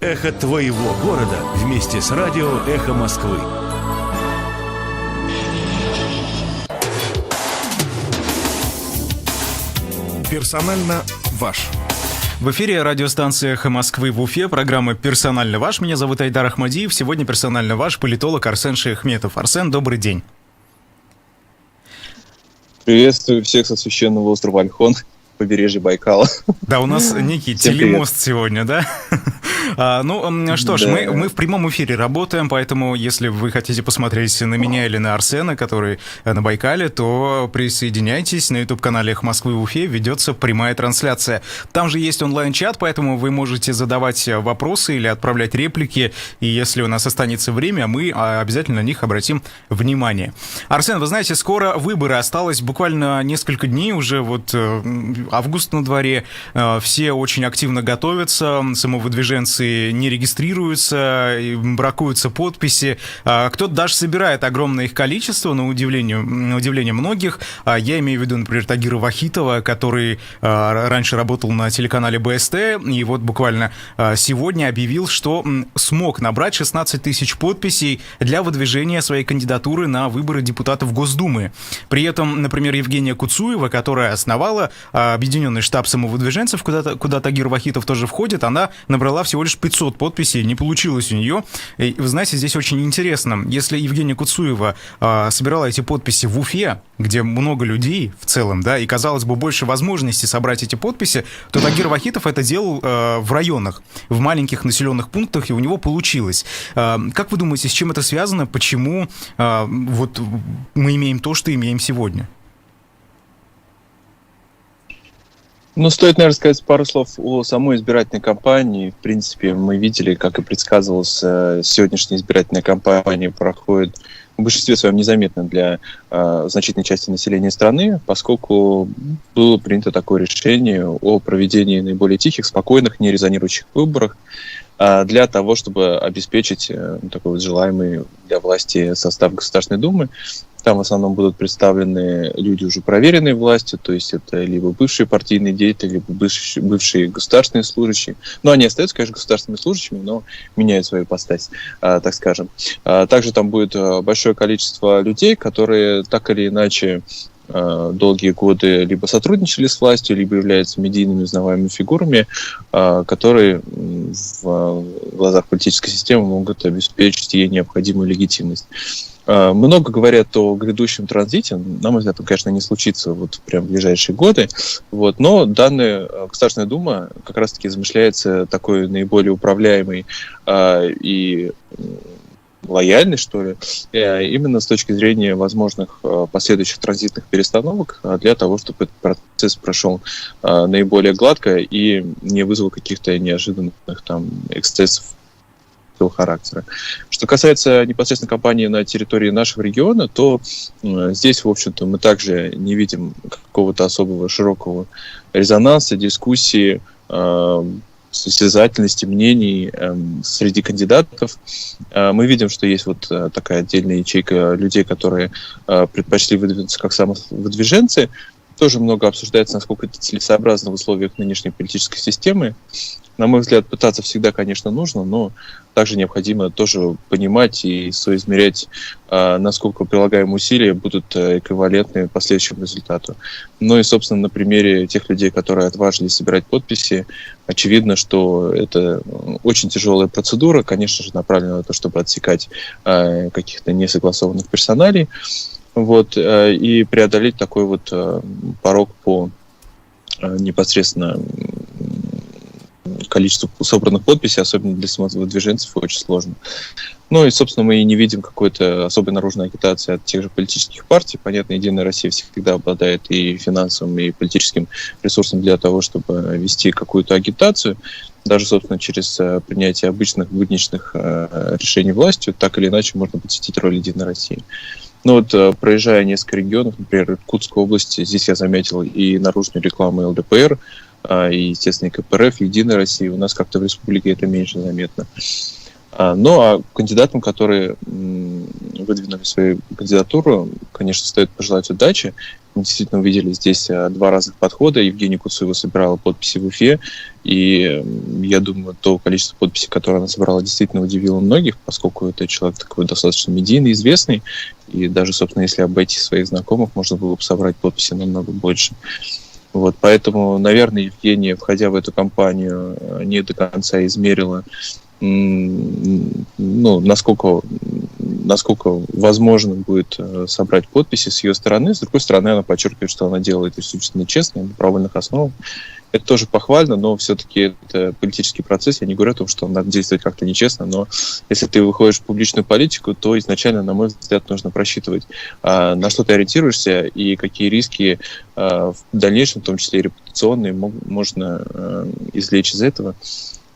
Эхо твоего города вместе с радио «Эхо Москвы». Персонально ваш. В эфире радиостанция «Эхо Москвы» в Уфе, программа «Персонально ваш». Меня зовут Айдар Ахмадиев. Сегодня персонально ваш политолог Арсен Шаяхметов. Арсен, добрый день. Приветствую всех со священного острова Ольхон, побережья Байкала. Да, у нас некий телемост сегодня, да? Что ж, мы в прямом эфире работаем, поэтому если вы хотите посмотреть на меня или на Арсена, который на Байкале, то присоединяйтесь. На YouTube-канале «Эхо Москвы» в Уфе ведется прямая трансляция. Там же есть онлайн-чат, поэтому вы можете задавать вопросы или отправлять реплики, и если у нас останется время, мы обязательно на них обратим внимание. Арсен, вы знаете, скоро выборы, осталось буквально несколько дней, уже вот август на дворе, все очень активно готовятся, самовыдвиженцы не регистрируются, бракуются подписи. Кто-то даже собирает огромное их количество, на удивление многих. Я имею в виду, например, Тагира Вахитова, который раньше работал на телеканале БСТ, и вот буквально сегодня объявил, что смог набрать 16 тысяч подписей для выдвижения своей кандидатуры на выборы депутатов Госдумы. При этом, например, Евгения Куцуева, которая основала объединенный штаб самовыдвиженцев, куда Тагир Вахитов тоже входит, она набрала всего лишь 500 подписей, не получилось у нее. И вы знаете, здесь очень интересно, если Евгения Куцуева собирала эти подписи в Уфе, где много людей в целом, да, и, казалось бы, больше возможностей собрать эти подписи, то Тагир Вахитов это делал в районах, в маленьких населенных пунктах, и у него получилось. Как вы думаете, с чем это связано? Почему вот мы имеем то, что имеем сегодня? Стоит, наверное, сказать пару слов о самой избирательной кампании. В принципе, мы видели, как и предсказывалось, сегодняшняя избирательная кампания проходит в большинстве своем незаметно для значительной части населения страны, поскольку было принято такое решение о проведении наиболее тихих, спокойных, не резонирующих выборов для того, чтобы обеспечить такой вот желаемый для власти состав Государственной Думы. Там в основном будут представлены люди, уже проверенные властью, то есть это либо бывшие партийные деятели, либо бывшие государственные служащие. Они остаются, конечно, государственными служащими, но меняют свою ипостась, так скажем. Также там будет большое количество людей, которые так или иначе долгие годы либо сотрудничали с властью, либо являются медийными узнаваемыми фигурами, которые в глазах политической системы могут обеспечить ей необходимую легитимность. Много говорят о грядущем транзите. На мой взгляд, он, конечно, не случится вот прям в ближайшие годы. Но данная Государственная Дума как раз-таки замышляется такой наиболее управляемой и лояльной, что ли, именно с точки зрения возможных последующих транзитных перестановок, для того, чтобы этот процесс прошел наиболее гладко и не вызвал каких-то неожиданных там эксцессов характера. Что касается непосредственно кампании на территории нашего региона, то здесь, в общем-то, мы также не видим какого-то особого широкого резонанса, дискуссии, состязательности мнений среди кандидатов. Мы видим, что есть вот такая отдельная ячейка людей, которые предпочли выдвинуться как самовыдвиженцы. Тоже много обсуждается, насколько это целесообразно в условиях нынешней политической системы. На мой взгляд, пытаться всегда, конечно, нужно, но также необходимо тоже понимать и соизмерять, насколько прилагаемые усилия будут эквивалентны последующему результату. И, собственно, на примере тех людей, которые отважились собирать подписи, очевидно, что это очень тяжелая процедура, конечно же, направлена на то, чтобы отсекать каких-то несогласованных персоналей, и преодолеть такой вот порог по непосредственно количеству собранных подписей, особенно для самовыдвиженцев, очень сложно. И, собственно, мы и не видим какой-то особой наружной агитации от тех же политических партий. Понятно, Единая Россия всегда обладает и финансовым, и политическим ресурсом для того, чтобы вести какую-то агитацию. Даже, собственно, через принятие обычных будничных решений властью, так или иначе можно подсветить роль Единой России. Проезжая несколько регионов, например, Иркутской области, здесь я заметил и наружную рекламу ЛДПР, и, естественно, и КПРФ, Единой России. У нас как-то в республике это меньше заметно. Ну, а кандидатам, которые выдвинули свою кандидатуру, конечно, стоит пожелать удачи. Мы действительно увидели здесь два разных подхода. Евгения Куцева собирала подписи в Уфе, и я думаю, то количество подписей, которое она собрала, действительно удивило многих, поскольку это человек такой достаточно медийный, известный, и даже, собственно, если обойти своих знакомых, можно было бы собрать подписи намного больше. Вот, поэтому, наверное, Евгения, входя в эту кампанию, не до конца измерила, ну, насколько возможно будет собрать подписи с ее стороны. С другой стороны, она подчеркивает, что она делает это исключительно честно, на добровольных основах. Это тоже похвально, но все-таки это политический процесс. Я не говорю о том, что надо действовать как-то нечестно, но если ты выходишь в публичную политику, то изначально, на мой взгляд, нужно просчитывать, на что ты ориентируешься и какие риски в дальнейшем, в том числе и репутационные, можно извлечь из этого,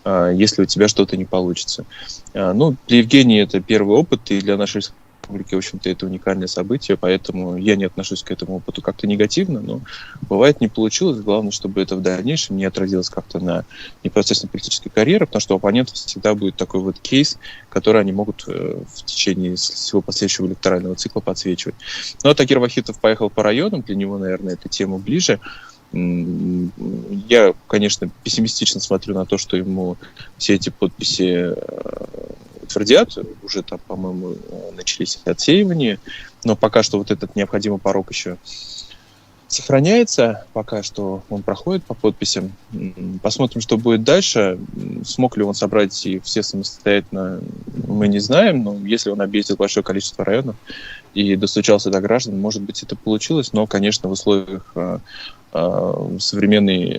если у тебя что-то не получится. Ну, для Евгении это первый опыт, и для нашей республики, в общем-то, это уникальное событие, поэтому я не отношусь к этому опыту как-то негативно, но бывает не получилось. Главное, чтобы это в дальнейшем не отразилось как-то на непосредственно политической карьере, потому что у оппонентов всегда будет такой вот кейс, который они могут в течение всего последующего электорального цикла подсвечивать. Ну, а Тагир Вахитов поехал по районам, для него, наверное, эта тема ближе. Я, конечно, пессимистично смотрю на то, что ему все эти подписи утвердят. Уже там, по-моему, начались отсеивания. Но пока что вот этот необходимый порог еще сохраняется. Пока что он проходит по подписям. Посмотрим, что будет дальше. Смог ли он собрать и все самостоятельно, мы не знаем. Но если он объездил большое количество районов и достучался до граждан, может быть, это получилось. Но, конечно, в условиях современной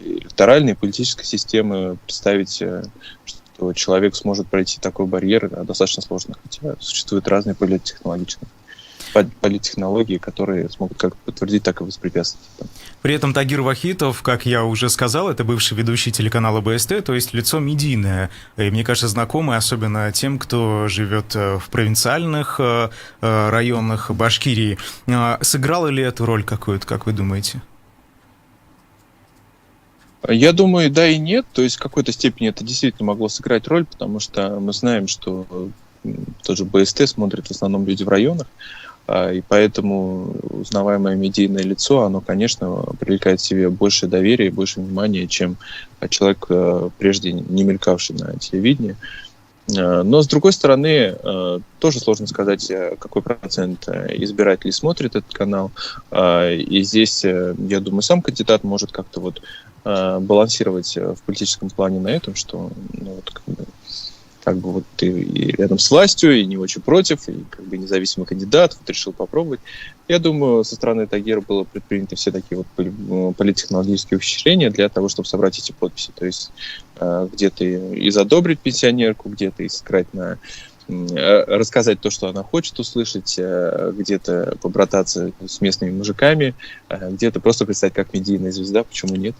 электоральной политической системы представить, что человек сможет пройти такой барьер, достаточно сложно, хотя существуют разные политтехнологии, которые смогут как подтвердить, так и воспрепятствовать. При этом Тагир Вахитов, как я уже сказал, это бывший ведущий телеканала БСТ, то есть лицо медийное. И, мне кажется, знакомое особенно тем, кто живет в провинциальных районах Башкирии. Сыграла ли эту роль какую-то, как вы думаете? Я думаю, да и нет. То есть в какой-то степени это действительно могло сыграть роль, потому что мы знаем, что тот же БСТ смотрят в основном люди в районах, и поэтому узнаваемое медийное лицо, оно, конечно, привлекает к себе больше доверия и больше внимания, чем человек, прежде не мелькавший на телевидении. Но, с другой стороны, тоже сложно сказать, какой процент избирателей смотрит этот канал. И здесь, я думаю, сам кандидат может как-то вот балансировать в политическом плане на этом, что ну, вот, как бы вот ты и рядом с властью, и не очень против, и как бы независимый кандидат, вот решил попробовать. Я думаю, со стороны Тагира было предприняты все такие вот политтехнологические ухищрения для того, чтобы собрать эти подписи. То есть где-то и задобрить пенсионерку, где-то и сыграть на рассказать то, что она хочет услышать, где-то побрататься с местными мужиками, где-то просто представить как медийная звезда, почему нет.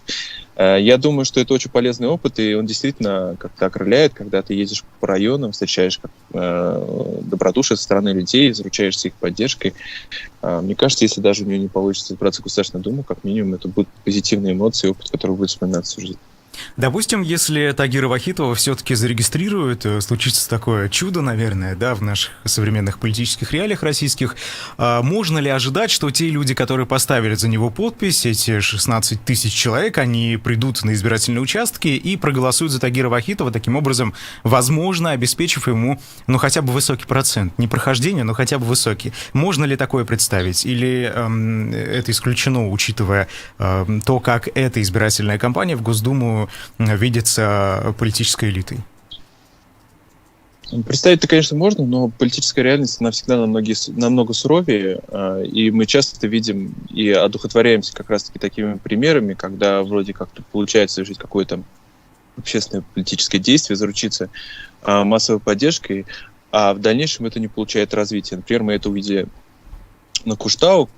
Я думаю, что это очень полезный опыт, и он действительно как-то окрыляет, когда ты едешь по районам, встречаешь добродушие со стороны людей, заручаешься их поддержкой. Мне кажется, если даже у нее не получится избраться в Государственную Думу, как минимум это будут позитивные эмоции, опыт, который будет вспоминаться всю жизнь. Допустим, если Тагира Вахитова все-таки зарегистрируют, случится такое чудо, наверное, да, в наших современных политических реалиях российских, можно ли ожидать, что те люди, которые поставили за него подпись, эти 16 тысяч человек, они придут на избирательные участки и проголосуют за Тагира Вахитова, таким образом, возможно, обеспечив ему, ну, хотя бы высокий процент, не прохождения, но хотя бы высокий. Можно ли такое представить? Или это исключено, учитывая то, как эта избирательная кампания в Госдуму видится политической элитой? Представить-то, конечно, можно, но политическая реальность, она всегда намного суровее, и мы часто видим и одухотворяемся как раз-таки такими примерами, когда вроде как получается совершить какое-то общественное политическое действие, заручиться массовой поддержкой, а в дальнейшем это не получает развития. Например, мы это увидели на Куштау,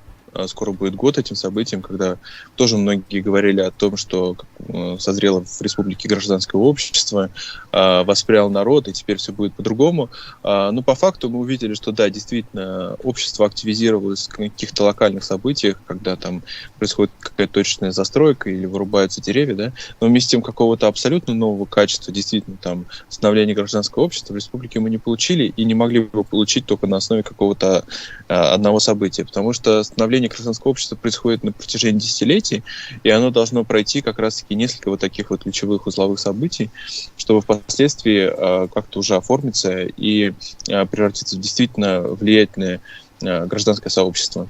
скоро будет год этим событиям, когда тоже многие говорили о том, что созрело в республике гражданское общество, воспрял народ, и теперь все будет по-другому. Но по факту мы увидели, что да, действительно, общество активизировалось в каких-то локальных событиях, когда там происходит какая-то точечная застройка или вырубаются деревья, да, но вместе с тем какого-то абсолютно нового качества, действительно, там, становления гражданского общества в республике мы не получили и не могли бы получить только на основе какого-то одного события, потому что становление гражданского общества происходит на протяжении десятилетий, и оно должно пройти как раз-таки несколько вот таких вот ключевых узловых событий, чтобы впоследствии как-то уже оформиться и превратиться в действительно влиятельное гражданское сообщество.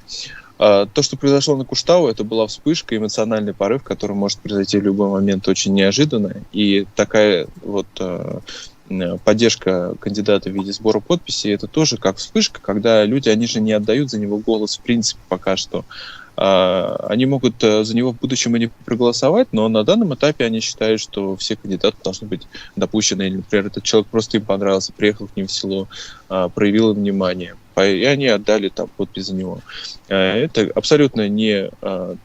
То, что произошло на Куштау, это была вспышка, эмоциональный порыв, который может произойти в любой момент очень неожиданно. И такая вот поддержка кандидата в виде сбора подписей, это тоже как вспышка, когда люди, они же не отдают за него голос в принципе пока что. Они могут за него в будущем и не проголосовать, но на данном этапе они считают, что все кандидаты должны быть допущены. Или, например, этот человек просто им понравился, приехал к ним в село, проявил им внимание, и они отдали там подпись за него. Это абсолютно не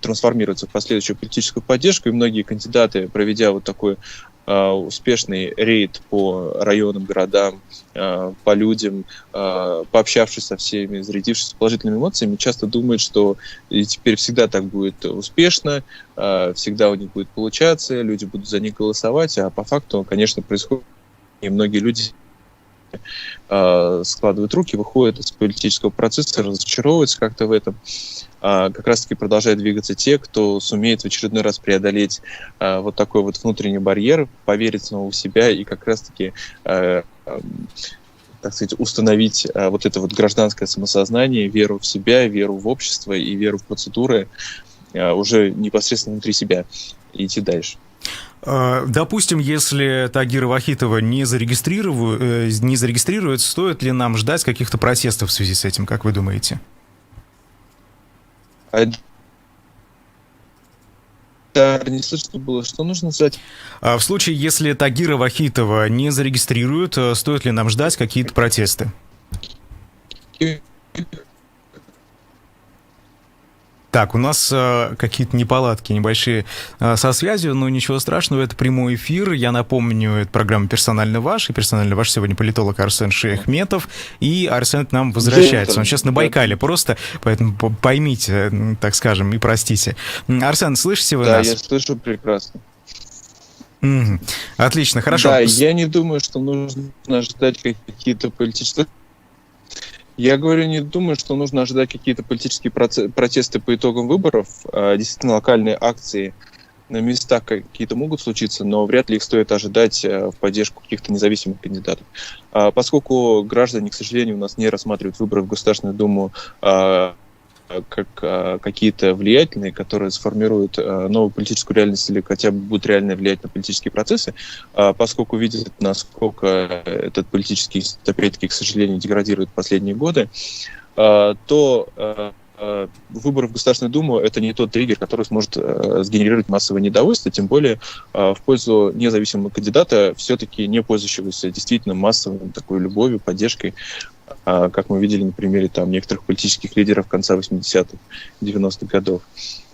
трансформируется в последующую политическую поддержку, и многие кандидаты, проведя вот такой успешный рейд по районам, городам, по людям, пообщавшись со всеми, зарядившись положительными эмоциями, часто думают, что и теперь всегда так будет успешно, всегда у них будет получаться, люди будут за них голосовать, а по факту, конечно, происходит, и многие люди складывают руки, выходят из политического процесса, разочаровываются как-то в этом. Как раз-таки продолжают двигаться те, кто сумеет в очередной раз преодолеть вот такой вот внутренний барьер, поверить снова в себя и как раз-таки, так сказать, установить вот это вот гражданское самосознание, веру в себя, веру в общество и веру в процедуры уже непосредственно внутри себя и идти дальше. Допустим, если Тагира Вахитова не зарегистрируют, стоит ли нам ждать каких-то протестов в связи с этим, как вы думаете? Да, не слышу, что было. Что нужно ждать? В случае, если Тагира Вахитова не зарегистрируют, стоит ли нам ждать какие-то протесты? Так, у нас какие-то неполадки небольшие со связью, но ничего страшного, это прямой эфир. Я напомню, это программа «Персонально ваш», и «Персонально ваш» сегодня политолог Арсен Шейхметов, и Арсен к нам возвращается. Он сейчас на Байкале просто, поэтому поймите, так скажем, и простите. Арсен, слышите вы нас? Да, я слышу прекрасно. Отлично, хорошо. Да, я не думаю, что нужно ждать какие-то политические... Я говорю, не думаю, что нужно ожидать какие-то политические протесты по итогам выборов. Действительно, локальные акции на местах какие-то могут случиться, но вряд ли их стоит ожидать в поддержку каких-то независимых кандидатов. Поскольку граждане, к сожалению, у нас не рассматривают выборы в Государственную Думу как какие-то влиятельные, которые сформируют новую политическую реальность или хотя бы будут реально влиять на политические процессы, поскольку видят, насколько этот политический институт, опять-таки, к сожалению, деградирует в последние годы, то выборы в Государственную Думу — это не тот триггер, который сможет сгенерировать массовое недовольство, тем более в пользу независимого кандидата, все-таки не пользующегося действительно массовой такой любовью, поддержкой, как мы видели на примере там некоторых политических лидеров конца 80-х, 90-х годов.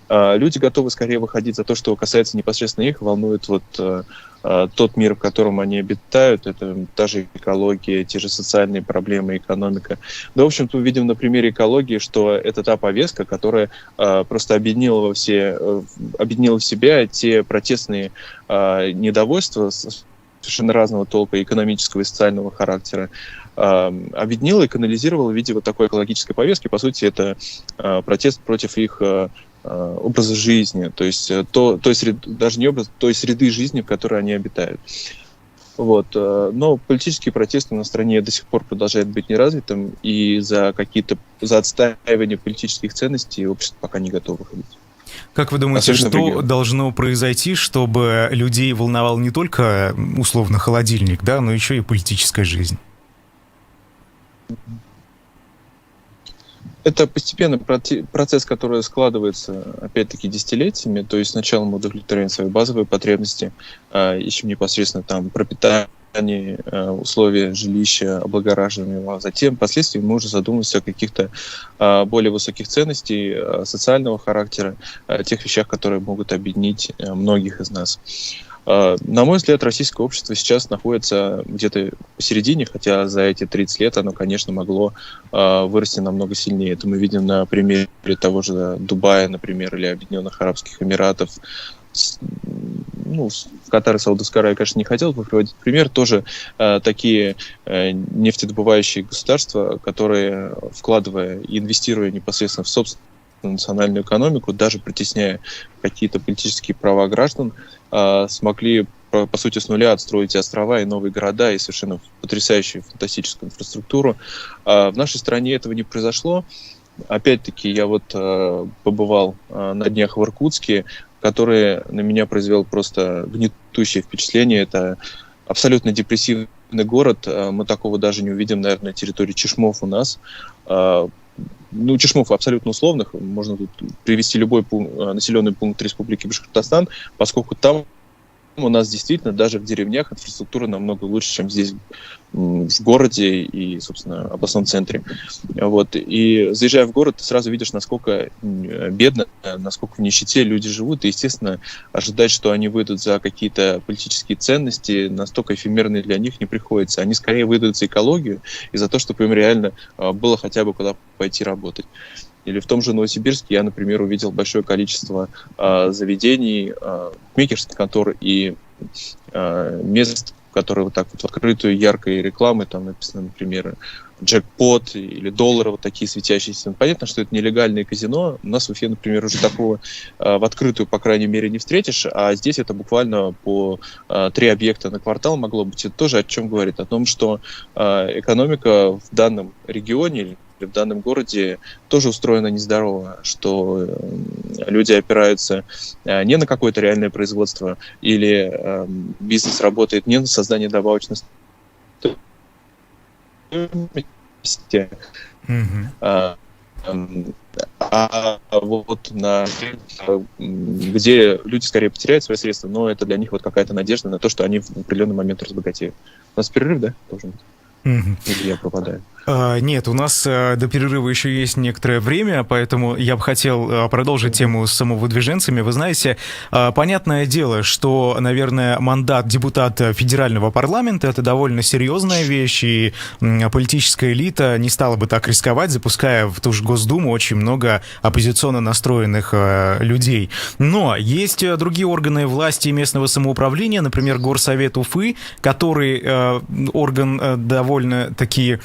Люди готовы скорее выходить за то, что касается непосредственно их, волнует вот тот мир, в котором они обитают, это та же экология, те же социальные проблемы, экономика. Да, в общем-то, мы видим на примере экологии, что это та повестка, которая просто объединила в себя те протестные недовольства совершенно разного толка, экономического и социального характера, объединила и канализировала в виде вот такой экологической повестки. По сути, это протест против их образа жизни, то есть даже не образ, той среды жизни, в которой они обитают. Вот. Но политические протесты на стране до сих пор продолжают быть неразвитым, и за отстаивание политических ценностей общество пока не готово выходить. Как вы думаете, что должно произойти, чтобы людей волновал не только условно холодильник, да, но еще и политическая жизнь? Это постепенно процесс, который складывается, опять-таки, десятилетиями. То есть сначала мы удовлетворяем свои базовые потребности, ищем непосредственно там пропитание, условия жилища, облагораживаем его. А затем, впоследствии, мы уже задумываемся о каких-то более высоких ценностей социального характера, тех вещах, которые могут объединить многих из нас. На мой взгляд, российское общество сейчас находится где-то посередине, хотя за эти 30 лет оно, конечно, могло вырасти намного сильнее. Это мы видим на примере того же Дубая, например, или Объединенных Арабских Эмиратов. Ну, Катар и Саудовская Аравия, конечно, не хотел бы приводить пример. Тоже такие нефтедобывающие государства, которые, вкладывая и инвестируя непосредственно в собственную национальную экономику, даже притесняя какие-то политические права граждан, смогли, по сути, с нуля отстроить и острова, и новые города, и совершенно потрясающую, фантастическую инфраструктуру. В нашей стране этого не произошло. Опять-таки, я вот побывал на днях в Иркутске, который на меня произвел просто гнетущее впечатление. Это абсолютно депрессивный город. Мы такого даже не увидим, наверное, на территории Чешмов у нас. Ну, Чешмов абсолютно условных. Можно тут привести любой населенный пункт Республики Башкортостан, поскольку там у нас действительно даже в деревнях инфраструктура намного лучше, чем здесь в городе и, собственно, областном центре. Вот. И заезжая в город, ты сразу видишь, насколько бедно, насколько в нищете люди живут. И, естественно, ожидать, что они выйдут за какие-то политические ценности, настолько эфемерные для них не приходится. Они скорее выйдут за экологию и за то, чтобы им реально было хотя бы куда пойти работать. Или в том же Новосибирске я, например, увидел большое количество заведений, мейкерских контор и мест, которые вот так вот в открытую яркой рекламой, там написано, например, джекпот или доллары, вот такие светящиеся. Понятно, что это нелегальное казино. У нас в Уфе, например, уже такого в открытую, по крайней мере, не встретишь, а здесь это буквально по 3 объекта на квартал могло быть. Это тоже о чем говорит? О том, что экономика в данном регионе в данном городе тоже устроена нездорово, что люди опираются не на какое-то реальное производство или бизнес работает не на создание добавочной стоимости, а вот где люди скорее потеряют свои средства, но это для них вот какая-то надежда на то, что они в определенный момент разбогатеют. У нас перерыв, да, должен быть? Или я пропадаю? Нет, у нас до перерыва еще есть некоторое время, поэтому я бы хотел продолжить тему с самовыдвиженцами. Вы знаете, понятное дело, что, наверное, мандат депутата федерального парламента — это довольно серьезная вещь, и политическая элита не стала бы так рисковать, запуская в ту же Госдуму очень много оппозиционно настроенных людей. Но есть другие органы власти и местного самоуправления, например, Горсовет Уфы, который орган довольно-таки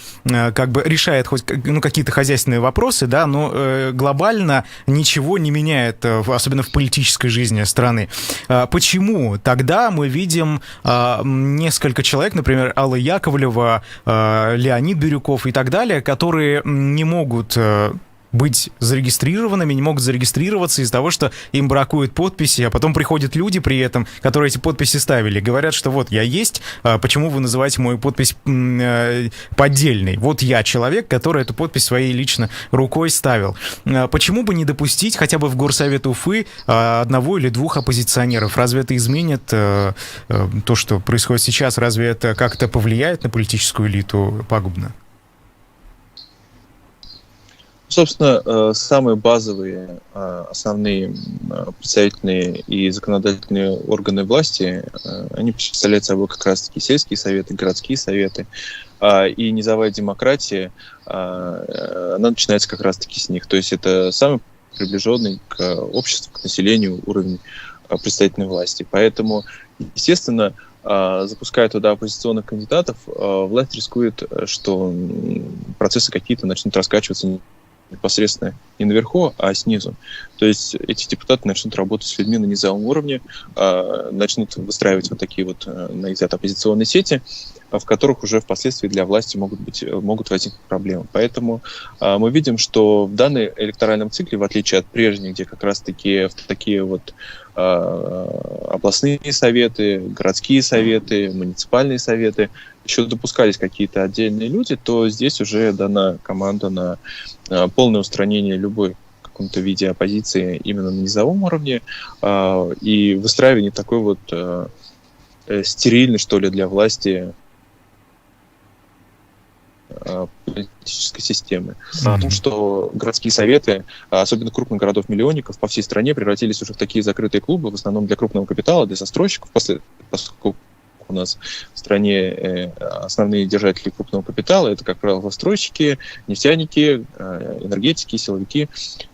как бы решает хоть какие-то хозяйственные вопросы, да, но глобально ничего не меняет, особенно в политической жизни страны. Почему тогда мы видим несколько человек, например, Алла Яковлева, Леонид Бирюков и так далее, которые не могут быть зарегистрированными, не могут зарегистрироваться из-за того, что им бракуют подписи, а потом приходят люди при этом, которые эти подписи ставили, говорят, что вот я есть, почему вы называете мою подпись поддельной? Вот я человек, который эту подпись своей лично рукой ставил. Почему бы не допустить хотя бы в Горсовет Уфы одного или двух оппозиционеров? Разве это изменит то, что происходит сейчас? Разве это как-то повлияет на политическую элиту пагубно? Собственно, самые базовые, основные представительные и законодательные органы власти, они представляют собой как раз-таки сельские советы, городские советы. И низовая демократия, она начинается как раз-таки с них. То есть это самый приближенный к обществу, к населению уровень представительной власти. Поэтому, естественно, запуская туда оппозиционных кандидатов, власть рискует, что процессы какие-то начнут раскачиваться непосредственно не наверху, а снизу. То есть эти депутаты начнут работать с людьми на низовом уровне, начнут выстраивать вот такие вот, на их взгляд, оппозиционные сети, в которых уже впоследствии для власти могут возникнуть проблемы. Поэтому мы видим, что в данном электоральном цикле, в отличие от прежних, где как раз-таки такие вот областные советы, городские советы, муниципальные советы, еще допускались какие-то отдельные люди, то здесь уже дана команда на полное устранение любой в каком-то виде оппозиции именно на низовом уровне и выстраивание такой вот стерильной, что ли, для власти политической системы. О том, что городские советы, особенно крупных городов-миллионников, по всей стране превратились уже в такие закрытые клубы, в основном для крупного капитала, для застройщиков, поскольку у нас в стране основные держатели крупного капитала — это, как правило, застройщики, нефтяники, энергетики, силовики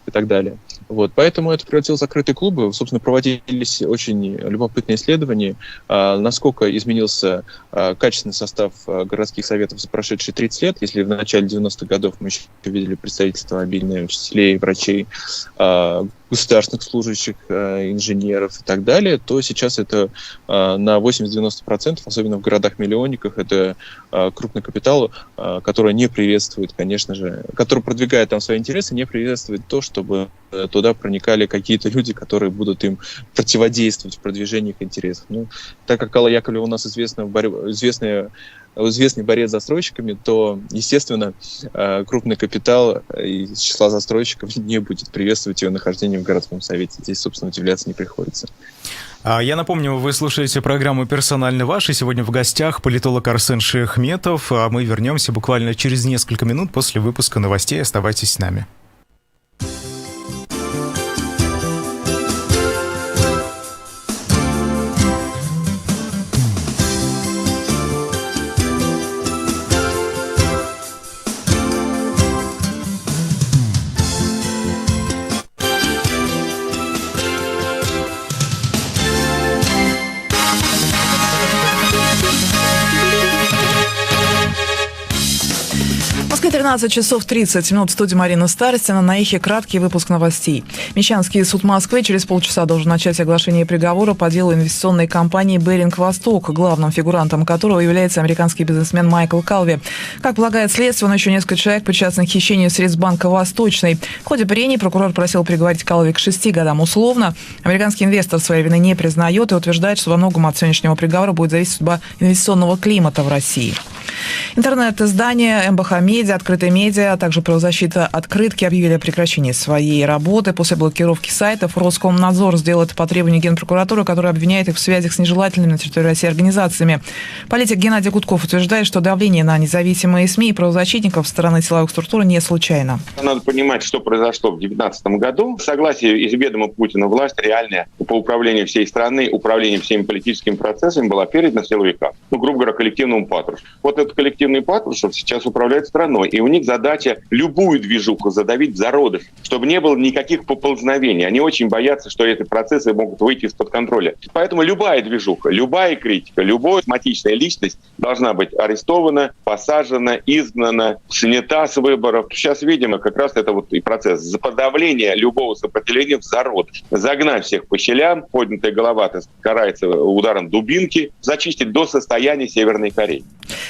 и так далее. Вот, поэтому это превратилось в закрытые клубы. Собственно, проводились очень любопытные исследования, насколько изменился качественный состав городских советов за прошедшие 30 лет. Если в начале 90-х годов мы еще видели представительство обильное учителей, врачей, государственных служащих, инженеров и так далее, то сейчас это на 80-90%, особенно в городах-миллионниках, это крупный капитал, который не приветствует, конечно же, который продвигает там свои интересы, не приветствует то, чтобы туда проникали какие-то люди, которые будут им противодействовать в продвижении их интересов. Ну, так как Алла Яковлева у нас известный борец с застройщиками, то, естественно, крупный капитал из числа застройщиков не будет приветствовать ее нахождение в городском совете. Здесь, собственно, удивляться не приходится. Я напомню, вы слушаете программу «Персонально ваш», и сегодня в гостях политолог Арсен Шаяхметов. А мы вернемся буквально через несколько минут после выпуска новостей. Оставайтесь с нами. В Москве 13 часов 30 минут, в студии Марина Старостина. На эхе краткий выпуск новостей. Мещанский суд Москвы через полчаса должен начать оглашение приговора по делу инвестиционной компании «Беринг Восток», главным фигурантом которого является американский бизнесмен Майкл Калви. Как полагает следствие, он еще несколько человек причастны к хищению средств банка «Восточный». В ходе прений прокурор просил приговорить Калви к 6 годам условно. Американский инвестор своей вины не признает и утверждает, что во многом от сегодняшнего приговора будет зависеть судьба инвестиционного климата в России. Интернет-издание МБХ Медиа, Открытые медиа, а также правозащита «Открытки» объявили о прекращении своей работы. После блокировки сайтов Роскомнадзор сделал это по требованию Генпрокуратуры, которая обвиняет их в связях с нежелательными на территории России организациями. Политик Геннадий Гудков утверждает, что давление на независимые СМИ и правозащитников со стороны силовых структур не случайно. Надо понимать, что произошло в 2019 году. В согласии из ведома Путина власть реальная по управлению всей страны, управлению всеми политическими процессами была передана силовикам. Грубо говоря, коллективному Патрушеву. Вот этот коллективный Патрушев сейчас управляет страной. И у них задача любую движуху задавить в зародыш, чтобы не было никаких поползновений. Они очень боятся, что эти процессы могут выйти из-под контроля. Поэтому любая движуха, любая критика, любая харизматичная личность должна быть арестована, посажена, изгнана, снята с выборов. Сейчас, видимо, как раз это вот и процесс за подавление любого сопротивления в зародыш. Загнать всех по щелям, поднятая голова карается ударом дубинки, зачистить до состояния Северной Кореи.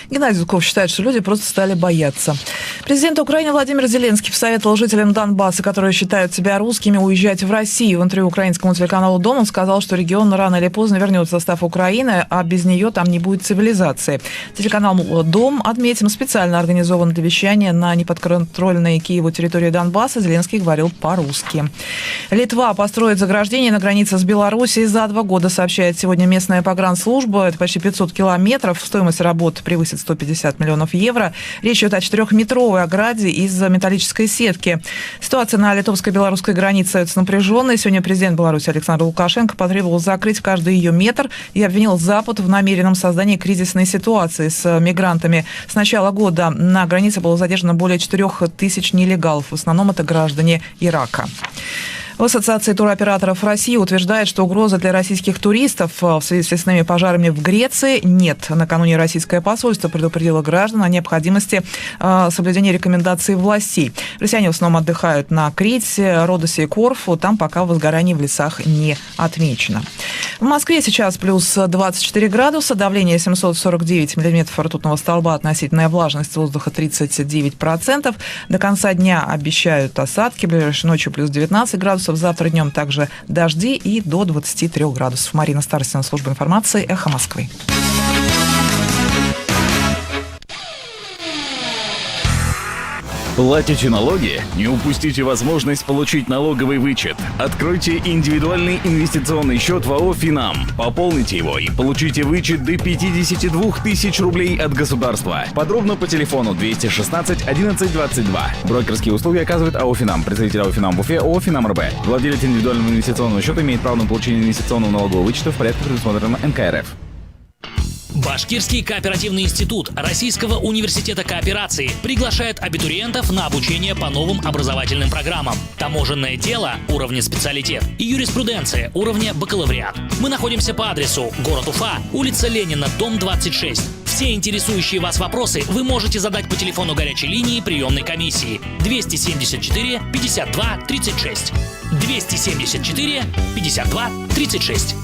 Геннадий Гудков считает, что люди просто стали бояться. Президент Украины Владимир Зеленский посоветовал жителям Донбасса, которые считают себя русскими, уезжать в Россию. В интервью украинскому телеканалу «Дом» он сказал, что регион рано или поздно вернет в состав Украины, а без нее там не будет цивилизации. Телеканал «Дом», отметим, специально организован для вещания на неподконтрольной Киеву территории Донбасса. Зеленский говорил по-русски. Литва построит заграждение на границе с Белоруссией за 2 года, сообщает сегодня местная погранслужба. Это почти 500 километров. Стоимость работ превысит 150 миллионов евро. Речь идет о 4-метровой ограде из металлической сетки. Ситуация на литовско-белорусской границе остается напряженной. Сегодня президент Беларуси Александр Лукашенко потребовал закрыть каждый ее метр и обвинил Запад в намеренном создании кризисной ситуации с мигрантами. С начала года на границе было задержано более 4000 нелегалов. В основном это граждане Ирака. В Ассоциации туроператоров России утверждает, что угрозы для российских туристов в связи с лесными пожарами в Греции нет. Накануне российское посольство предупредило граждан о необходимости соблюдения рекомендаций властей. Россияне в основном отдыхают на Крите, Родосе и Корфу. Там пока возгорание в лесах не отмечено. В Москве сейчас плюс 24 градуса, давление 749 миллиметров ртутного столба, относительная влажность воздуха 39%. До конца дня обещают осадки, ближайшей ночью плюс 19 градусов. Завтра днем также дожди и до 23 градусов. Марина Старостина, служба информации, «Эхо Москвы». Платите налоги? Не упустите возможность получить налоговый вычет. Откройте индивидуальный инвестиционный счет в АО «Финам». Пополните его и получите вычет до 52 тысяч рублей от государства. Подробно по телефону 216 11 22. Брокерские услуги оказывает АО «Финам». Представитель АО «Финам» в Уфе, ООО «Финам РБ». Владелец индивидуального инвестиционного счета имеет право на получение инвестиционного налогового вычета в порядке, предусмотренном НК РФ. Башкирский кооперативный институт Российского университета кооперации приглашает абитуриентов на обучение по новым образовательным программам. Таможенное дело уровня специалитет и юриспруденция уровня бакалавриат. Мы находимся по адресу город Уфа, улица Ленина, дом 26. Все интересующие вас вопросы вы можете задать по телефону горячей линии приемной комиссии 274 52 36. 274 52 36.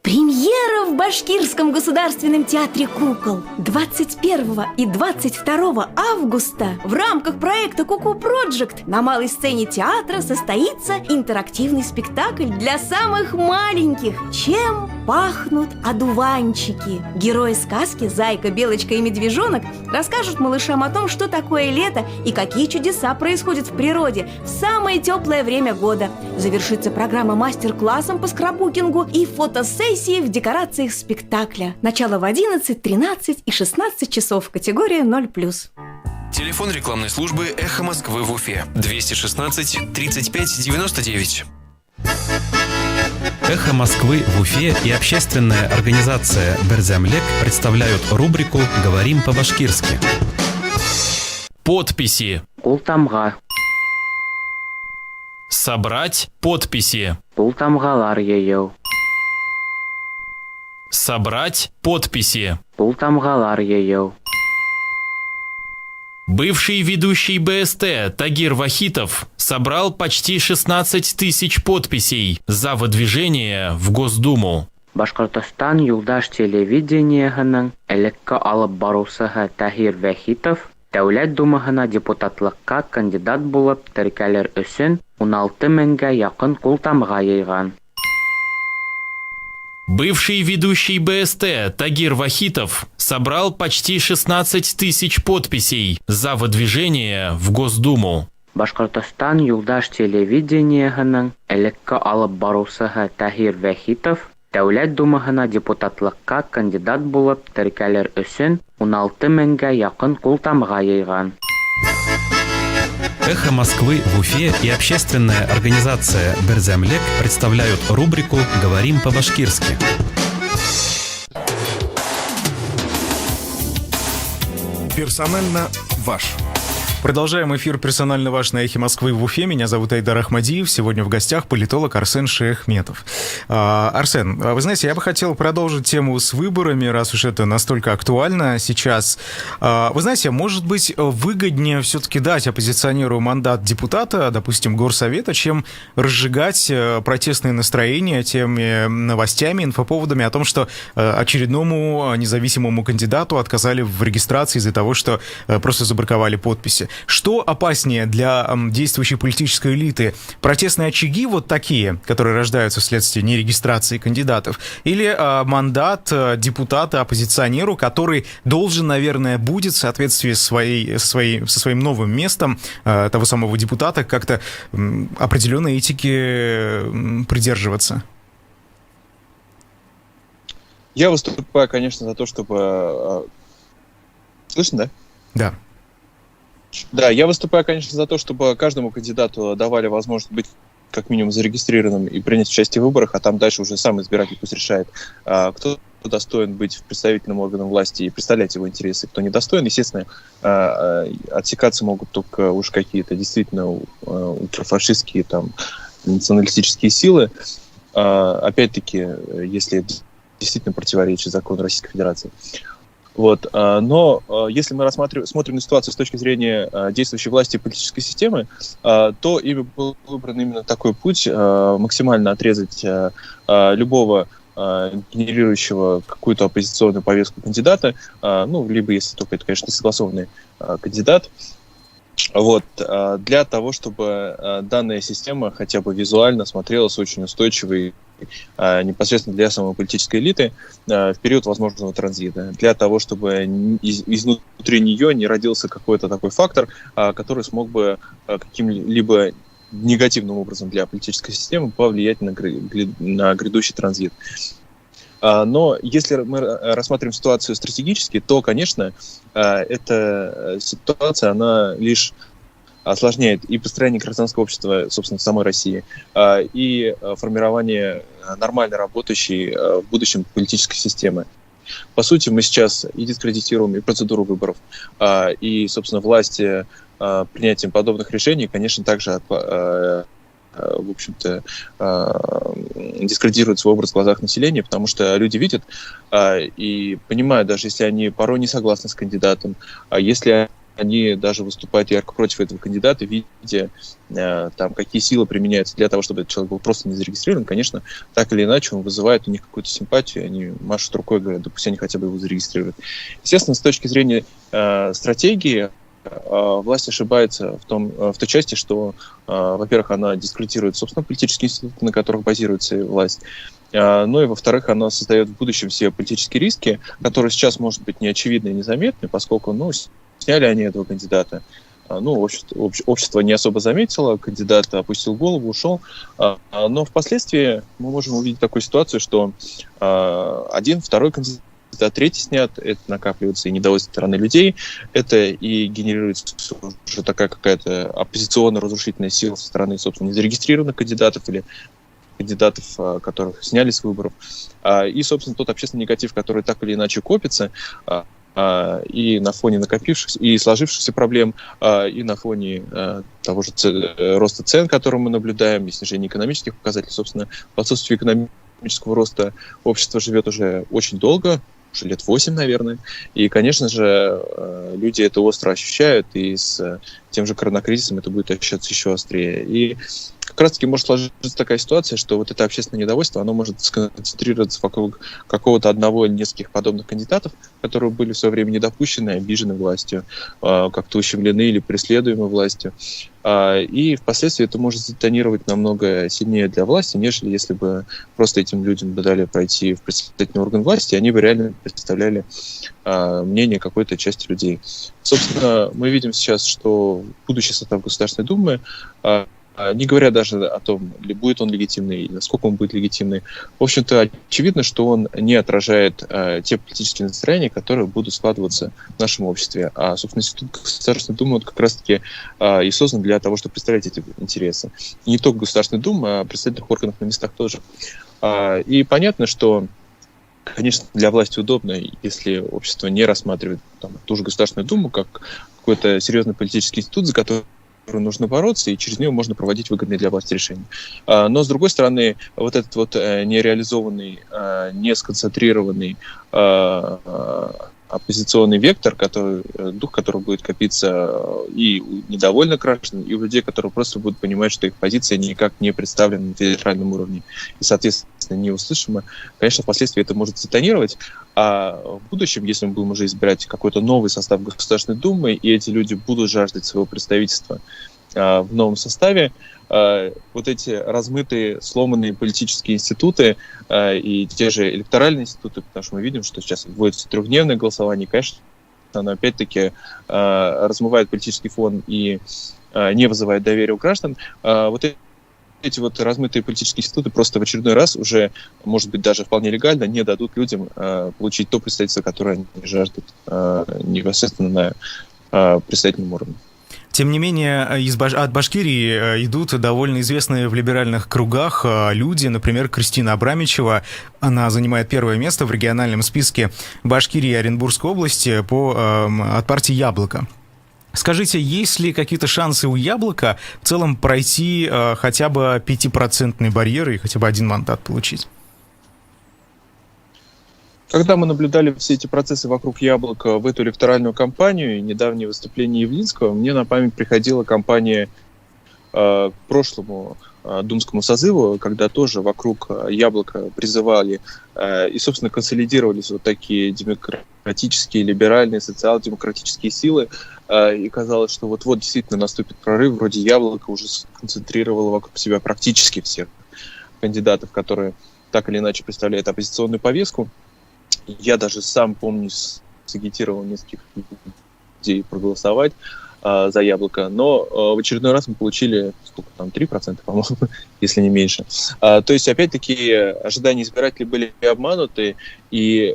Премьера в Башкирском государственном театре кукол 21 и 22 августа в рамках проекта «Куку Проджект» на малой сцене театра состоится интерактивный спектакль для самых маленьких «Чем пахнут одуванчики?». Герои сказки «Зайка, Белочка и Медвежонок» расскажут малышам о том, что такое лето и какие чудеса происходят в природе в самое теплое время года. Завершится программа мастер-классом по скраббукингу и фотосессией в декорациях спектакля. Начало в 11, 13 и 16 часов. Категория 0+. Телефон рекламной службы «Эхо Москвы» в Уфе. 216 35 99. «Эхо Москвы» в Уфе и общественная организация «Берзямлек» представляют рубрику «Говорим по-башкирски». Подписи. Култамга. Собрать подписи. Култамгалар йею. Собрать подписи. Култамгалар йею. Бывший ведущий БСТ Тагир Вахитов собрал почти 16 тысяч подписей за выдвижение в Госдуму. Башкортостан юлдаш телевидениеһенең элекке алып барусыһы Тагир Вахитов Дәүләт Думаһына депутатлыкка кандидат булып теркәлер өчен 16 меңгә якын култамга йыйган. Бывший ведущий БСТ Тагир Вахитов собрал почти 16 тысяч подписей за выдвижение в Госдуму. Башкортостан юлдаш телевидениеһенең элекке алып барусыһы Тагир Вахитов Дәүләт Думаһына депутатлыкка кандидат булып теркәлер өчен 16 меңгә якын култамга йыйган. «Эхо Москвы» в Уфе и общественная организация «Берзямлек» представляют рубрику «Говорим по-башкирски». Персонально ваш. Продолжаем эфир «Персонально ваш» на «Эхе Москвы» в Уфе. Меня зовут Айдар Ахмадиев. Сегодня в гостях политолог Арсен Шейхметов. Арсен, вы знаете, я бы хотел продолжить тему с выборами, раз уж это настолько актуально сейчас. Вы знаете, может быть, выгоднее все-таки дать оппозиционеру мандат депутата, допустим, горсовета, чем разжигать протестные настроения теми новостями, инфоповодами о том, что очередному независимому кандидату отказали в регистрации из-за того, что просто забраковали подписи. Что опаснее для действующей политической элиты? Протестные очаги вот такие, которые рождаются вследствие нерегистрации кандидатов, или мандат депутата оппозиционеру, который должен, наверное, будет в соответствии со своим новым местом того самого депутата как-то определенной этики придерживаться? Я выступаю, конечно, за то, чтобы... Слышно, да? Да. Да, я выступаю, конечно, за то, чтобы каждому кандидату давали возможность быть как минимум зарегистрированным и принять участие в выборах, а там дальше уже сам избиратель пусть решает, кто достоин быть представительным органом власти и представлять его интересы, кто недостоин. Естественно, отсекаться могут только уж какие-то действительно ультрафашистские, там, националистические силы. Опять-таки, если это действительно противоречит закону Российской Федерации. Вот. Но если мы смотрим на ситуацию с точки зрения действующей власти и политической системы, то ими был выбран именно такой путь, максимально отрезать любого генерирующего какую-то оппозиционную повестку кандидата, ну, либо, если только это, конечно, не согласованный кандидат, вот, для того, чтобы данная система хотя бы визуально смотрелась очень устойчивой непосредственно для самой политической элиты в период возможного транзита, для того, чтобы изнутри нее не родился какой-то такой фактор, который смог бы каким-либо негативным образом для политической системы повлиять на грядущий транзит. Но если мы рассматриваем ситуацию стратегически, то, конечно, эта ситуация, она лишь осложняет и построение гражданского общества, собственно, в самой России, и формирование нормально работающей в будущем политической системы. По сути, мы сейчас и дискредитируем и процедуру выборов, и, собственно, власти принятием подобных решений, конечно, также в общем-то, дискредитирует свой образ в глазах населения, потому что люди видят и понимают, даже если они порой не согласны с кандидатом, если они даже выступают ярко против этого кандидата, видя там, какие силы применяются для того, чтобы этот человек был просто не зарегистрирован, конечно, так или иначе он вызывает у них какую-то симпатию, они машут рукой, говорят, да пусть они хотя бы его зарегистрируют. Естественно, с точки зрения стратегии, власть ошибается в той части, что, во-первых, она дискредитирует, собственно, политические институты, на которых базируется власть, ну и, во-вторых, она создает в будущем все политические риски, которые сейчас, может быть, не очевидны и незаметны, поскольку, сняли они этого кандидата. Общество не особо заметило, кандидат опустил голову, ушел. Но впоследствии мы можем увидеть такую ситуацию, что один, второй кандидат, третий снят, это накапливается и недовольство стороны людей, это и генерируется уже такая какая-то оппозиционно-разрушительная сила со стороны, собственно, незарегистрированных кандидатов или кандидатов, которых сняли с выборов. И, собственно, тот общественный негатив, который так или иначе копится, и на фоне накопившихся и сложившихся проблем, и на фоне того же роста цен, который мы наблюдаем, и снижения экономических показателей. Собственно, в отсутствии экономического роста общество живет уже очень долго, уже лет 8, наверное. И, конечно же, люди это остро ощущают, и с тем же коронакризисом это будет ощущаться еще острее. И как раз-таки может сложиться такая ситуация, что вот это общественное недовольство, оно может сконцентрироваться вокруг какого-то одного или нескольких подобных кандидатов, которые были в свое время недопущены, обижены властью, как-то ущемлены или преследуемы властью. И впоследствии это может затонировать намного сильнее для власти, нежели если бы просто этим людям дали пройти в представительный орган власти, они бы реально представляли мнение какой-то части людей. Собственно, мы видим сейчас, что будущий состав Государственной Думы, не говоря даже о том, будет он легитимный или насколько он будет легитимный, в общем-то, очевидно, что он не отражает те политические настроения, которые будут складываться в нашем обществе. А, собственно, Институт Государственной Думы как раз-таки и создан для того, чтобы представлять эти интересы. И не только Государственной Думы, а представительных органов на местах тоже. И понятно, что, конечно, для власти удобно, если общество не рассматривает ту же Государственную Думу как какой-то серьезный политический институт, за который нужно бороться, и через нее можно проводить выгодные для власти решения. Но, с другой стороны, вот этот вот нереализованный, не сконцентрированный оппозиционный вектор, дух которого будет копиться и у недовольных граждан, и у людей, которые просто будут понимать, что их позиция никак не представлена на федеральном уровне и, соответственно, неуслышима, конечно, впоследствии это может затонировать, а в будущем, если мы будем уже избирать какой-то новый состав Государственной Думы, и эти люди будут жаждать своего представительства в новом составе, вот эти размытые, сломанные политические институты и те же электоральные институты, потому что мы видим, что сейчас вводится трехдневное голосование, и, конечно, оно опять-таки размывает политический фон и не вызывает доверия у граждан. Вот эти вот размытые политические институты просто в очередной раз уже, может быть, даже вполне легально не дадут людям получить то представительство, которое они жаждут непосредственно на представительном уровне. Тем не менее, от Башкирии идут довольно известные в либеральных кругах люди, например, Кристина Абрамичева. Она занимает первое место в региональном списке Башкирии и Оренбургской области от партии «Яблоко». Скажите, есть ли какие-то шансы у «Яблока» в целом пройти хотя бы 5% барьер и хотя бы один мандат получить? Когда мы наблюдали все эти процессы вокруг «Яблока» в эту электоральную кампанию, недавнее выступление Явлинского, мне на память приходила кампания к прошлому думскому созыву, когда тоже вокруг «Яблока» призывали и, собственно, консолидировались вот такие демократические, либеральные, социал-демократические силы, и казалось, что вот-вот действительно наступит прорыв, вроде «Яблоко» уже сконцентрировало вокруг себя практически всех. кандидатов, которые так или иначе представляют оппозиционную повестку. Я даже сам, помню, сагитировал нескольких людей проголосовать за Яблоко, но в очередной раз мы получили, 3%, по-моему, если не меньше. То есть, опять-таки, ожидания избирателей были обмануты, и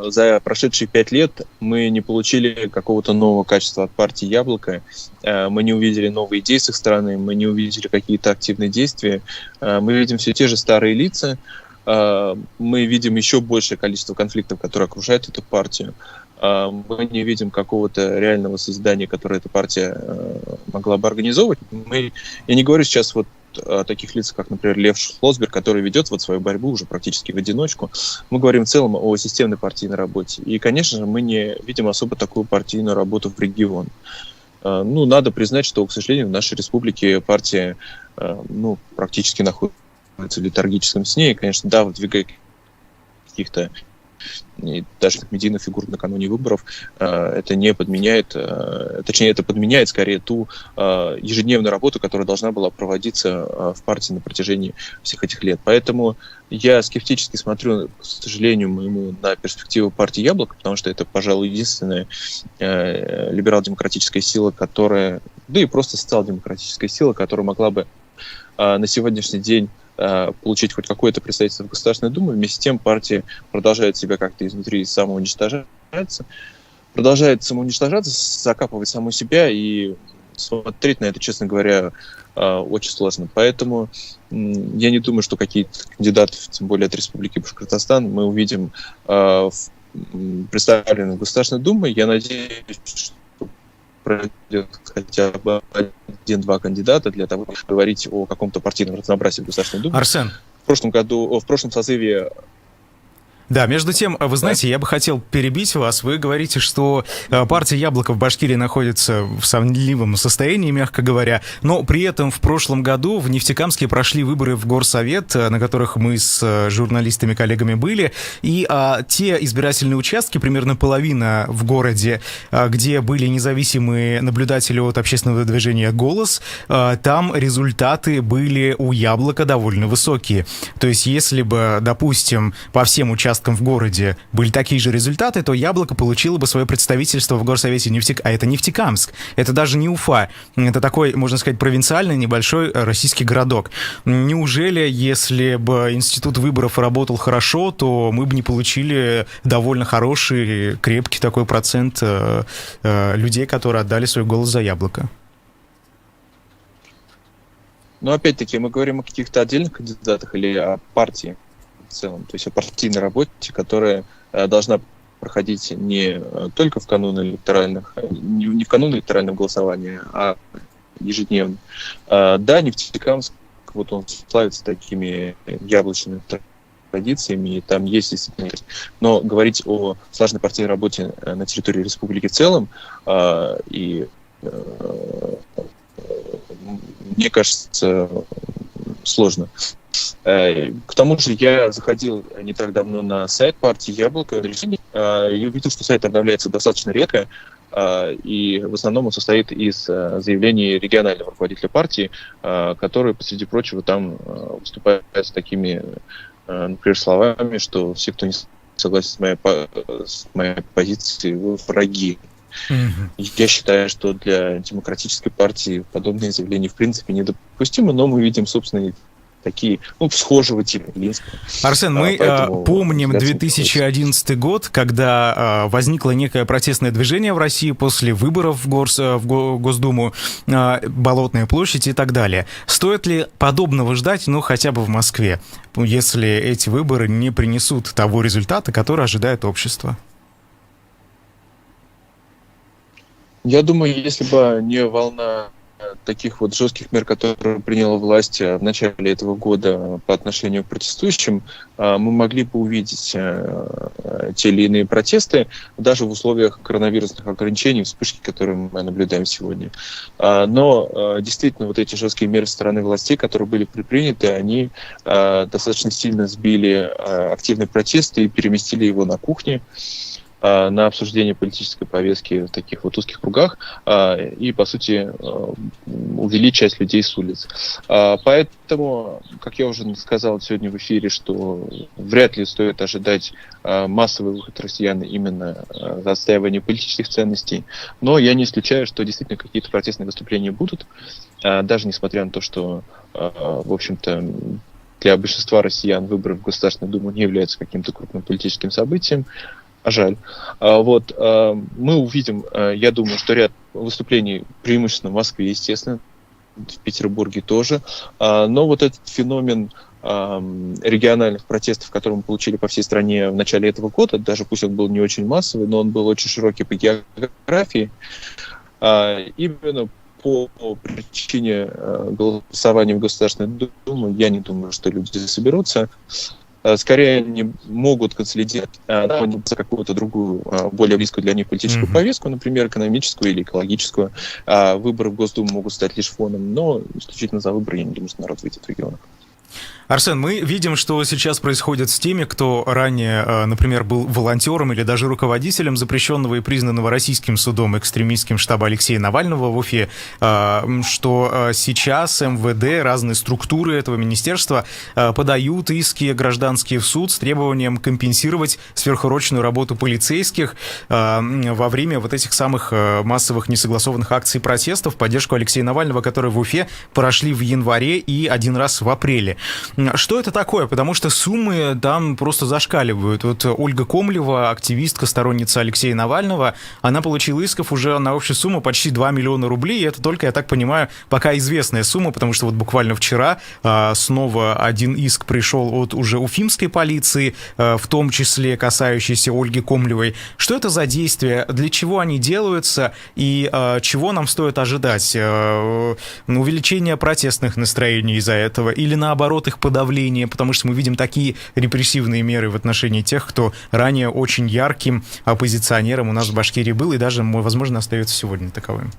за прошедшие 5 лет мы не получили какого-то нового качества от партии Яблоко, мы не увидели новые идеи с их стороны, мы не увидели какие-то активные действия, мы видим все те же старые лица, мы видим еще большее количество конфликтов, которые окружают эту партию. Мы не видим какого-то реального создания, которое эта партия могла бы организовывать. Я не говорю сейчас вот о таких лицах, как, например, Лев Шлосберг, который ведет вот свою борьбу уже практически в одиночку. Мы говорим в целом о системной партийной работе. И, конечно же, мы не видим особо такую партийную работу в регионе. Надо признать, что, к сожалению, в нашей республике партия практически находится в летаргическом сне. И, конечно, да, выдвигая каких-то и даже как медийную фигуру накануне выборов, это не подменяет, точнее, это подменяет скорее ту ежедневную работу, которая должна была проводиться в партии на протяжении всех этих лет. Поэтому я скептически смотрю, к сожалению моему, на перспективу партии Яблоко, потому что это, пожалуй, единственная либерал-демократическая сила, которая, да и просто социал-демократическая сила, которая могла бы на сегодняшний день получить хоть какое-то представительство в Государственной Думе. Вместе с тем партия продолжает себя как-то изнутри самоуничтожаться, закапывать саму себя, и смотреть на это, честно говоря, очень сложно. Поэтому я не думаю, что какие-то кандидаты, тем более от Республики Башкортостан, мы увидим представленных в Государственной Думе. Я надеюсь, что пройдет хотя бы 1-2 кандидата для того, чтобы говорить о каком-то партийном разнообразии в Государственной Думе. Арсен. В прошлом созыве... Да, между тем, вы знаете, я бы хотел перебить вас. Вы говорите, что партия «Яблоко» в Башкирии находится в сомнительном состоянии, мягко говоря, но при этом в прошлом году в Нефтекамске прошли выборы в Горсовет, на которых мы с журналистами-коллегами были, и те избирательные участки, примерно половина в городе, где были независимые наблюдатели от общественного движения «Голос», там результаты были у «Яблока» довольно высокие. То есть если бы, допустим, по всем участкам в городе были такие же результаты, то Яблоко получило бы свое представительство в Горсовете а это Нефтекамск, это даже не Уфа, это такой, можно сказать, провинциальный небольшой российский городок. Неужели, если бы институт выборов работал хорошо, то мы бы не получили довольно хороший, крепкий такой процент людей, которые отдали свой голос за Яблоко? Но опять-таки мы говорим о каких-то отдельных кандидатах или о партии в целом, то есть о партийной работе, которая должна проходить не только в канун электоральных, не в канун электорального голосования, а ежедневно. Да, Нефтекамск, вот он славится такими яблочными традициями, и там есть действительно. Но говорить о слаженной партийной работе на территории республики в целом, мне кажется, сложно. К тому же я заходил не так давно на сайт партии «Яблоко» и увидел, что сайт обновляется достаточно редко, и в основном он состоит из заявлений регионального руководителя партии, который, посреди прочего, там выступает с такими, например, словами, что все, кто не согласен с моей позицией, вы враги. Я считаю, что для демократической партии подобные заявления в принципе недопустимы, но мы видим, собственно, такие, схожего типа Минска. Арсен, мы помним 2011 год, когда возникло некое протестное движение в России после выборов в Госдуму, Болотная площадь и так далее. Стоит ли подобного ждать, хотя бы в Москве, если эти выборы не принесут того результата, который ожидает общество? Я думаю, если бы не волна таких вот жестких мер, которые приняла власть в начале этого года по отношению к протестующим, мы могли бы увидеть те или иные протесты даже в условиях коронавирусных ограничений, вспышки, которые мы наблюдаем сегодня. Но действительно вот эти жесткие меры со стороны властей, которые были предприняты, они достаточно сильно сбили активный протест и переместили его на кухни. на обсуждение политической повестки в таких вот узких кругах и, по сути, увели часть людей с улиц. Поэтому, как я уже сказал сегодня в эфире, что вряд ли стоит ожидать массовый выход россиян именно за отстаивание политических ценностей, но я не исключаю, что действительно какие-то протестные выступления будут, даже несмотря на то, что, в общем-то, для большинства россиян выборы в Государственную Думу не являются каким-то крупным политическим событием, а жаль. Мы увидим, я думаю, что ряд выступлений преимущественно в Москве, естественно, в Петербурге тоже, но вот этот феномен региональных протестов, которые мы получили по всей стране в начале этого года, даже пусть он был не очень массовый, но он был очень широкий по географии, именно по причине голосования в Государственной Думе, я не думаю, что люди соберутся. Скорее, они могут консолидировать какую-то другую, более близкую для них политическую повестку, например, экономическую или экологическую. Выборы в Госдуму могут стать лишь фоном, но исключительно за выборы я не думаю, что народ выйдет в регионах. Арсен, мы видим, что сейчас происходит с теми, кто ранее, например, был волонтером или даже руководителем запрещенного и признанного российским судом экстремистским штаба Алексея Навального в Уфе, что сейчас МВД, разные структуры этого министерства подают иски гражданские в суд с требованием компенсировать сверхурочную работу полицейских во время вот этих самых массовых несогласованных акций протестов в поддержку Алексея Навального, которые в Уфе прошли в январе и один раз в апреле. Что это такое? Потому что суммы там просто зашкаливают. Вот Ольга Комлева, активистка, сторонница Алексея Навального, она получила исков уже на общую сумму почти 2 миллиона рублей. И это только, я так понимаю, пока известная сумма, потому что вот буквально вчера снова один иск пришел от уже уфимской полиции, в том числе касающийся Ольги Комлевой. Что это за действия? Для чего они делаются? И чего нам стоит ожидать? Увеличение протестных настроений из-за этого? Или наоборот их подавление, потому что мы видим такие репрессивные меры в отношении тех, кто ранее очень ярким оппозиционером у нас в Башкирии был и даже, возможно, остается сегодня таковым.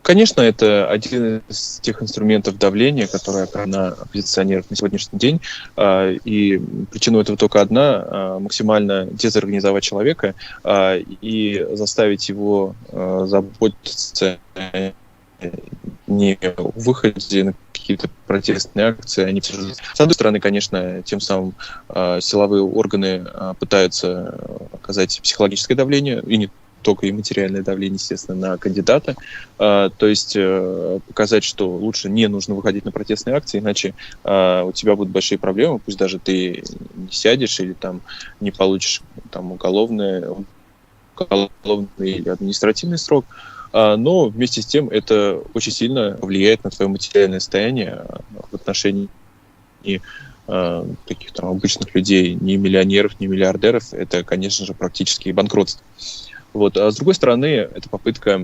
Конечно, это один из тех инструментов давления, которые на оппозиционеров на сегодняшний день. И причина этого только одна – максимально дезорганизовать человека и заставить его заботиться не о выходе на какие-то протестные акции. С одной стороны, конечно, тем самым силовые органы пытаются оказать психологическое давление, и не только и материальное давление, естественно, на кандидата. То есть показать, что лучше не нужно выходить на протестные акции, иначе у тебя будут большие проблемы, пусть даже ты не сядешь или там не получишь там уголовный или административный срок. Но вместе с тем это очень сильно влияет на твое материальное состояние в отношении таких там обычных людей, ни миллионеров, ни миллиардеров. Это, конечно же, практически банкротство. Вот. А с другой стороны, это попытка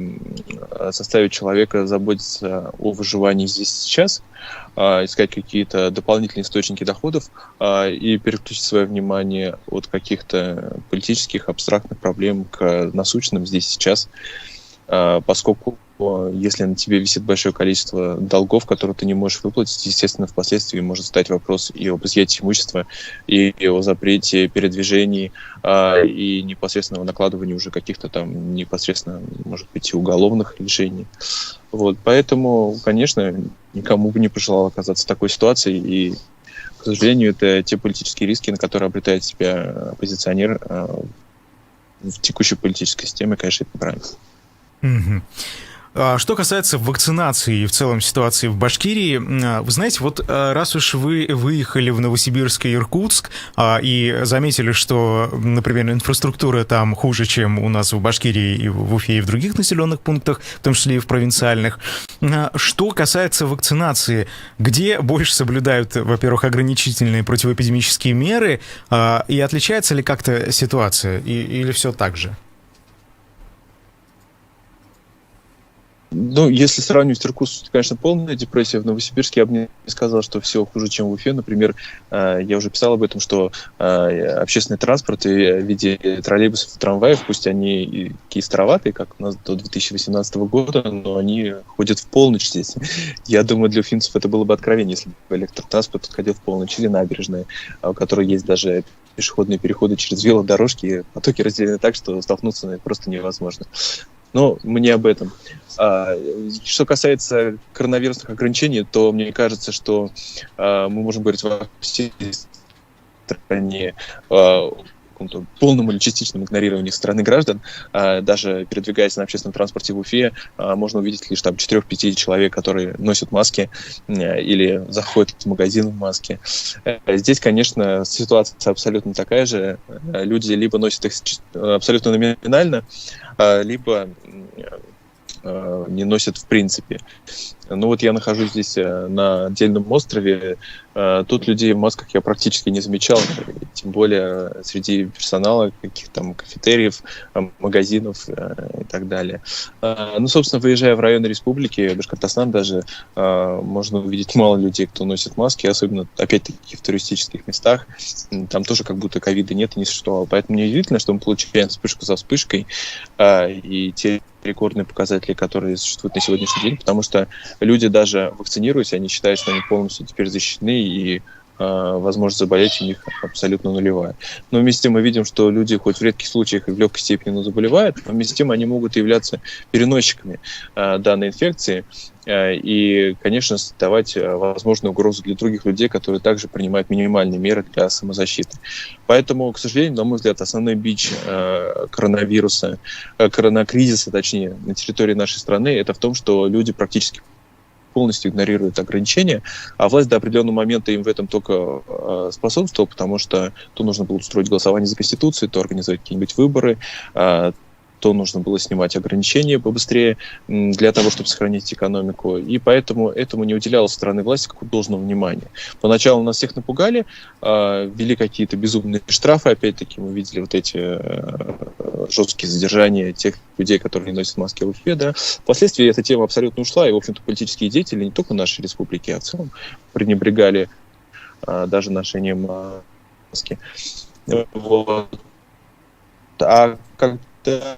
заставить человека заботиться о выживании здесь и сейчас, искать какие-то дополнительные источники доходов и переключить свое внимание от каких-то политических, абстрактных проблем к насущным здесь и сейчас, поскольку если на тебе висит большое количество долгов, которые ты не можешь выплатить, естественно, впоследствии может стать вопрос и об изъятии имущества, и о запрете передвижений, и непосредственного накладывания уже каких-то там непосредственно, может быть, и уголовных решений. Вот. Поэтому, конечно, никому бы не пожелал оказаться в такой ситуации, и, к сожалению, это те политические риски, на которые обретает себя оппозиционер в текущей политической системе, конечно, это неправильно. Что касается вакцинации и в целом ситуации в Башкирии, вы знаете, вот раз уж вы выехали в Новосибирск и Иркутск и заметили, что, например, инфраструктура там хуже, чем у нас в Башкирии и в Уфе и в других населенных пунктах, в том числе и в провинциальных, что касается вакцинации, где больше соблюдают, во-первых, ограничительные противоэпидемические меры, и отличается ли как-то ситуация, или все так же? Ну, если сравнивать с Иркутском, конечно, полная депрессия. В Новосибирске я бы не сказал, что все хуже, чем в Уфе. Например, я уже писал об этом, что общественный транспорт в виде троллейбусов и трамваев, пусть они и такие староватые, как у нас до 2018 года, но они ходят в полночь здесь. Я думаю, для уфимцев это было бы откровение, если бы электротранспорт ходил в полночь, или набережные, у которой есть даже пешеходные переходы через велодорожки, потоки разделены так, что столкнуться просто невозможно. Но мы не об этом. Что касается коронавирусных ограничений, то мне кажется, что мы можем говорить во всей стране о каком-то полном или частичном игнорировании стороны граждан. Даже передвигаясь на общественном транспорте в Уфе, можно увидеть лишь там 4-5 человек, которые носят маски или заходят в магазин в маске. Здесь, конечно, ситуация абсолютно такая же. Люди либо носят их абсолютно номинально, либо не носят в принципе. Ну вот я нахожусь здесь на отдельном острове. Тут людей в масках я практически не замечал, тем более среди персонала каких-то там кафетериев, магазинов и так далее. Ну, собственно, выезжая в районы республики, Башкортостан даже, можно увидеть мало людей, кто носит маски, особенно, опять-таки, в туристических местах. Там тоже как будто ковида нет и не существовало. Поэтому неудивительно, что мы получаем вспышку за вспышкой и те рекордные показатели, которые существуют на сегодняшний день, потому что люди даже вакцинируясь, они считают, что они полностью теперь защищены, и возможность заболеть у них абсолютно нулевая. Но вместе с тем мы видим, что люди хоть в редких случаях и в легкой степени, но заболевают, но вместе с тем они могут являться переносчиками данной инфекции и, конечно, создавать возможную угрозу для других людей, которые также принимают минимальные меры для самозащиты. Поэтому, к сожалению, на мой взгляд, основной бич коронавируса, коронакризиса, точнее, на территории нашей страны, это в том, что люди практически полностью игнорируют ограничения, а власть до определенного момента им в этом только способствовала, потому что то нужно было устроить голосование за Конституцию, то организовать какие-нибудь выборы, то нужно было снимать ограничения побыстрее для того, чтобы сохранить экономику. И поэтому этому не уделялось со стороны власти какого-то должного внимания. Поначалу нас всех напугали, ввели какие-то безумные штрафы. Опять-таки мы видели вот эти жесткие задержания тех людей, которые не носят маски в Уфе. Да. Впоследствии эта тема абсолютно ушла, и, в общем-то, политические деятели не только нашей республики, а в целом пренебрегали даже ношением маски. Вот. А когда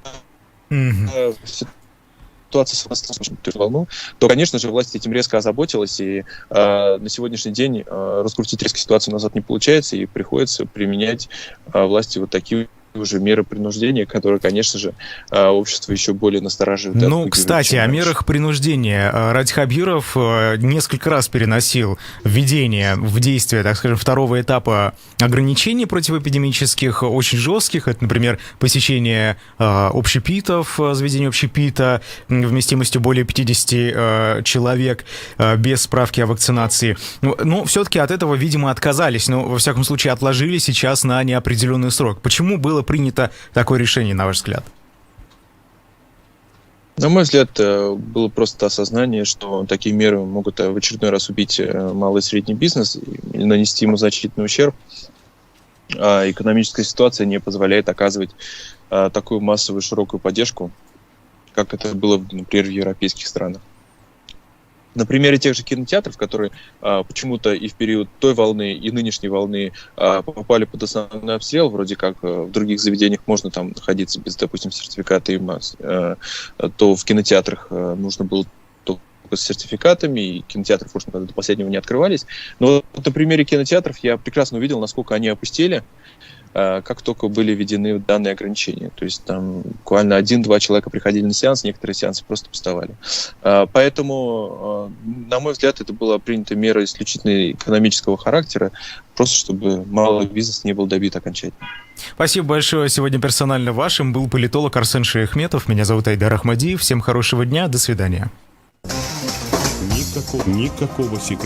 ситуация с волну, то, конечно же, власть этим резко озаботилась, и на сегодняшний день раскрутить резко ситуацию назад не получается, и приходится применять власти вот такие уже меры принуждения, которые, конечно же, общество еще более настораживает. Ну, кстати, о мерах принуждения. Ради Хабиров несколько раз переносил введение в действие, так скажем, второго этапа ограничений противоэпидемических, очень жестких. Это, например, посещение общепитов, заведения общепита вместимостью более 50 человек без справки о вакцинации. Но все-таки от этого, видимо, отказались. Но, во всяком случае, отложили сейчас на неопределенный срок. Почему было принято такое решение, на ваш взгляд? На мой взгляд, было просто осознание, что такие меры могут в очередной раз убить малый и средний бизнес и нанести ему значительный ущерб. А экономическая ситуация не позволяет оказывать такую массовую широкую поддержку, как это было, например, в европейских странах. На примере тех же кинотеатров, которые почему-то и в период той волны, и нынешней волны попали под основной обстрел, вроде как в других заведениях можно там находиться без, допустим, сертификата и то в кинотеатрах нужно было только с сертификатами, и кинотеатры, в общем, до последнего не открывались. Но вот на примере кинотеатров я прекрасно увидел, насколько они опустели, как только были введены данные ограничения. То есть там буквально 1-2 человека приходили на сеанс, некоторые сеансы просто пустовали. Поэтому, на мой взгляд, это была принята мера исключительно экономического характера, просто чтобы малый бизнес не был добит окончательно. Спасибо большое. Сегодня персонально вашим был политолог Арсен Шаяхметов. Меня зовут Айдар Ахмадиев. Всем хорошего дня. До свидания. Никакого секрета.